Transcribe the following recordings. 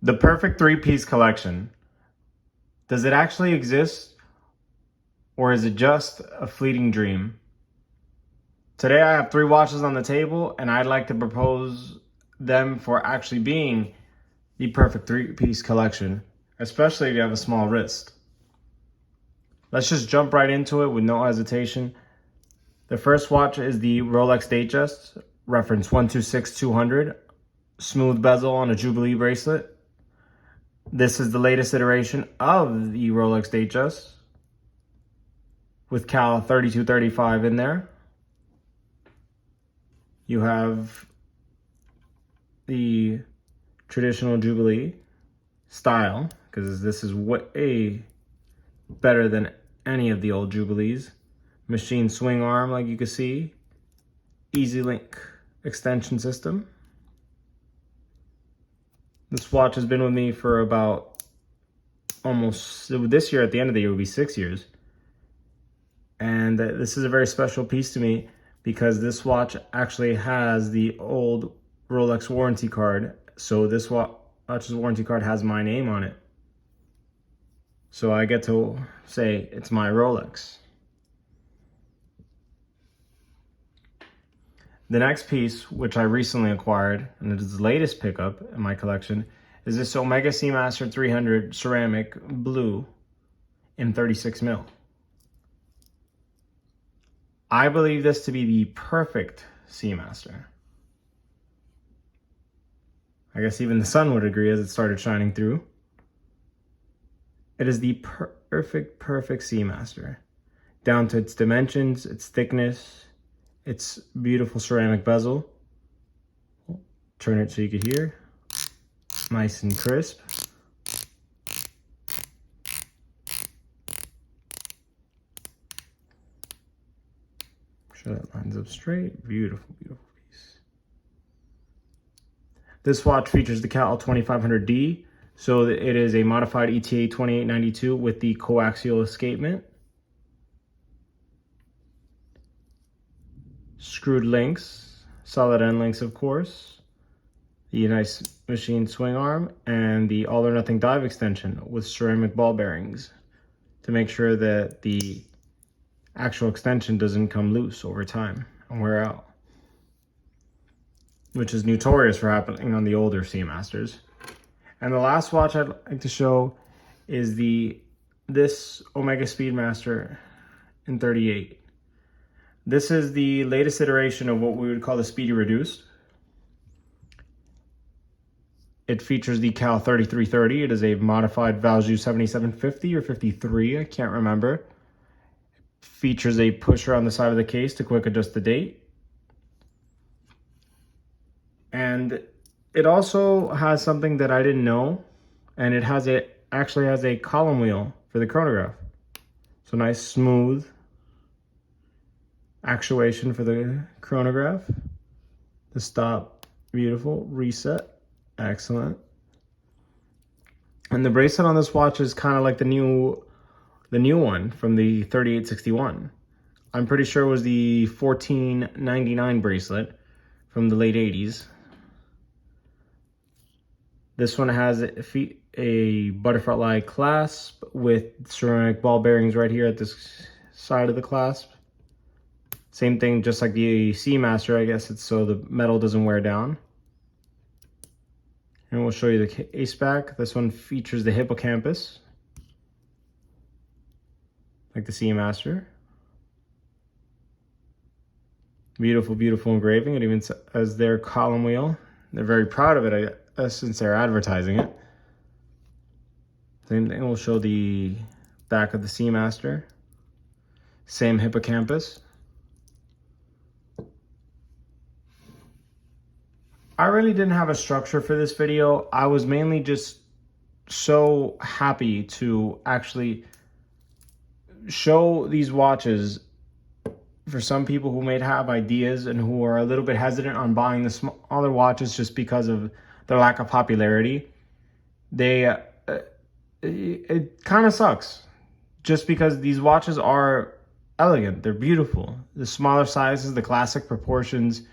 The perfect three-piece collection. Does it actually exist, or is it just a fleeting dream? Today I have 3 watches on the table, and I'd like to propose them for actually being the perfect three-piece collection, especially if you have a small wrist. Let's just jump right into it with no hesitation. The first watch is the Rolex Datejust, reference 126200, smooth bezel on a Jubilee bracelet. This is the latest iteration of the Rolex Datejust with cal 3235 in there. You have the traditional Jubilee style, because this is way better than any of the old Jubilees. Machine swing arm, like you can see. Easy link extension system. This watch has been with me for about almost, this year at the end of the year will be 6 years. And this is a very special piece to me because this watch actually has the old Rolex warranty card. So this watch's warranty card has my name on it. So I get to say it's my Rolex. The next piece, which I recently acquired, and it is the latest pickup in my collection, is this Omega Seamaster 300 ceramic blue in 36 mil. I believe this to be the perfect Seamaster. I guess even the sun would agree as it started shining through. It is the perfect Seamaster, down to its dimensions, its thickness, its beautiful ceramic bezel. Turn it so you can hear. Nice and crisp. Make sure that lines up straight. Beautiful piece. This watch features the cal 2500D, so it is a modified ETA 2892 with the coaxial escapement. Screwed links, solid end links of course, the nice machine swing arm, and the all or nothing dive extension with ceramic ball bearings to make sure that the actual extension doesn't come loose over time and wear out, which is notorious for happening on the older Seamasters. And the last watch I'd like to show is this Omega Speedmaster in 38. This is the latest iteration of what we would call the Speedy Reduced. It features the cal 3330. It is a modified Valjoux 7750 or 53, I can't remember. It features a pusher on the side of the case to quick adjust the date. And it also has something that I didn't know, and it actually has a column wheel for the chronograph. So nice smooth actuation for the chronograph. The stop, beautiful. Reset, excellent. And the bracelet on this watch is kind of like the new one from the 3861. I'm pretty sure it was the 1499 bracelet from the late 80s. This one has a butterfly clasp with ceramic ball bearings right here at this side of the clasp. Same thing, just like the Seamaster, I guess it's so the metal doesn't wear down. And we'll show you the case back. This one features the hippocampus, like the Seamaster. Beautiful engraving. It even has their column wheel. They're very proud of it, I guess, since they're advertising it. Same thing, we'll show the back of the Seamaster. Same hippocampus. I really didn't have a structure for this video. I was mainly just so happy to actually show these watches for some people who may have ideas and who are a little bit hesitant on buying the smaller watches just because of their lack of popularity. It kind of sucks just because these watches are elegant. They're beautiful. The smaller sizes, the classic proportions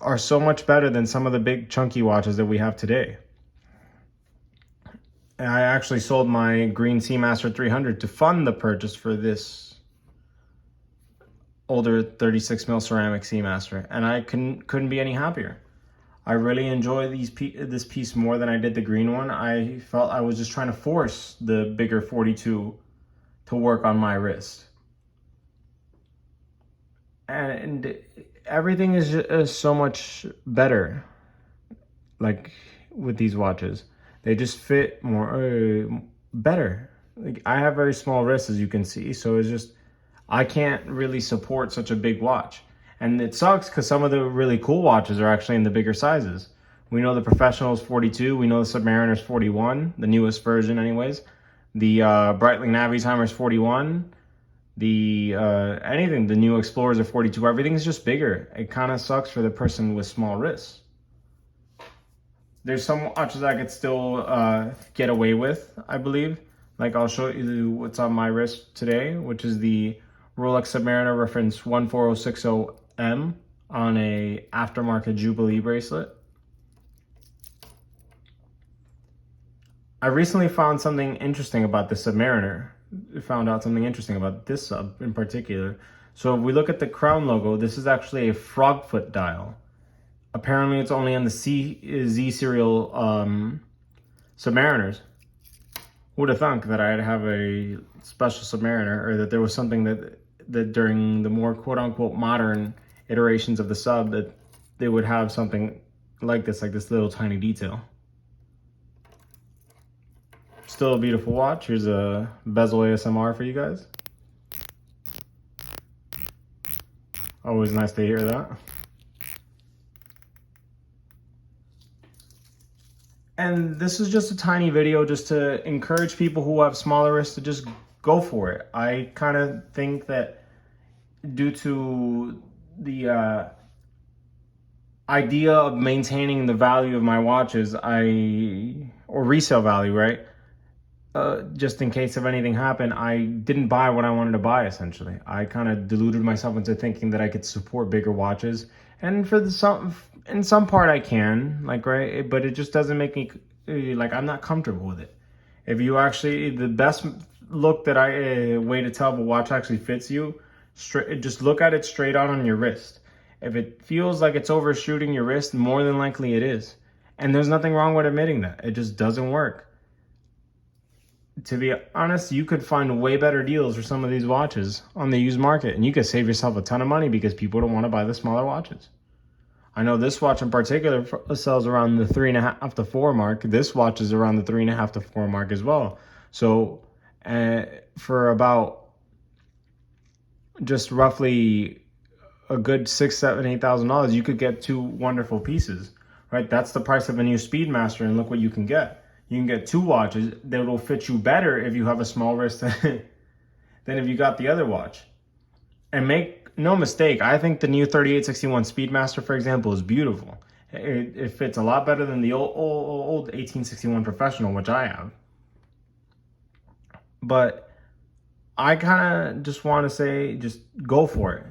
are so much better than some of the big chunky watches that we have today. I actually sold my green Seamaster 300 to fund the purchase for this older 36 mil ceramic Seamaster, and I couldn't be any happier. I really enjoy this piece more than I did the green one. I felt I was just trying to force the bigger 42 to work on my wrist. And everything is so much better, like with these watches. They just fit more better. Like, I have very small wrists, as you can see, so it's just, I can't really support such a big watch. And it sucks because some of the really cool watches are actually in the bigger sizes. We know the Professional is 42. We know the Submariner is 41, the newest version anyways. The Breitling Navitimer is 41. The the new Explorers are 42. Everything's just bigger. It kind of sucks for the person with small wrists. There's some watches I could still get away with, I believe. Like, I'll show you what's on my wrist today, which is the Rolex Submariner reference 14060M on a aftermarket Jubilee bracelet. I recently found something interesting about the Submariner. Found out something interesting about this sub in particular. So if we look at the crown logo, this is actually a frogfoot dial. Apparently it's only on the Z serial Submariners. Who would have thunk that I'd have a special Submariner, or that there was something that during the more quote-unquote modern iterations of the sub, that they would have something like this little tiny detail. Still a beautiful watch. Here's a bezel ASMR for you guys. Always nice to hear that. And this is just a tiny video just to encourage people who have smaller wrists to just go for it. I kind of think that due to the idea of maintaining the value of my watches, or resale value, right? Just in case if anything happened, I didn't buy what I wanted to buy, essentially. I kind of deluded myself into thinking that I could support bigger watches. And in some part I can, like, right? But it just doesn't make me, like, I'm not comfortable with it. If you actually, the best look that way to tell if a watch actually fits you, just look at it straight on your wrist. If it feels like it's overshooting your wrist, more than likely it is. And there's nothing wrong with admitting that. It just doesn't work. To be honest, you could find way better deals for some of these watches on the used market, and you could save yourself a ton of money because people don't want to buy the smaller watches. I know this watch in particular sells around the 3.5 to 4 mark. This watch is around the 3.5 to 4 mark as well. So for about just roughly a good $6,000, $7,000, $8,000, you could get two wonderful pieces, right? That's the price of a new Speedmaster, and look what you can get. You can get two watches that will fit you better if you have a small wrist than if you got the other watch. And make no mistake, I think the new 3861 Speedmaster, for example, is beautiful. It fits a lot better than the old 1861 Professional, which I have. But I kind of just want to say, just go for it.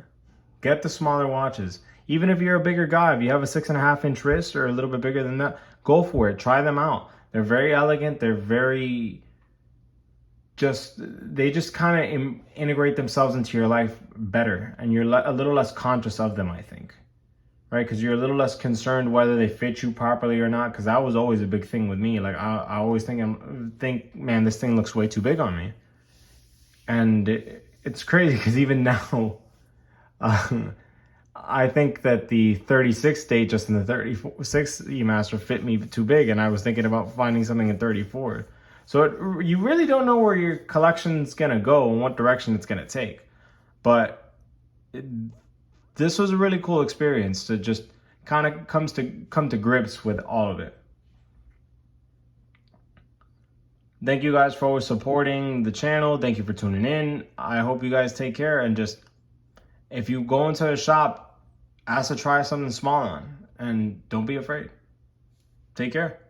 Get the smaller watches. Even if you're a bigger guy, if you have a 6.5-inch wrist or a little bit bigger than that, go for it. Try them out. They're very elegant. They're very they just kind of integrate themselves into your life better, and you're a little less conscious of them, I think, right? Because you're a little less concerned whether they fit you properly or not, because that was always a big thing with me. Like, I always think, man, this thing looks way too big on me. And it's crazy because even now, I think that the 36 Datejust and the 36 Seamaster fit me too big, and I was thinking about finding something in 34. So you really don't know where your collection's gonna go and what direction it's gonna take. But this was a really cool experience to just kind of come to grips with all of it. Thank you guys for always supporting the channel. Thank you for tuning in. I hope you guys take care, and just, if you go into a shop, ask to try something small on, and don't be afraid. Take care.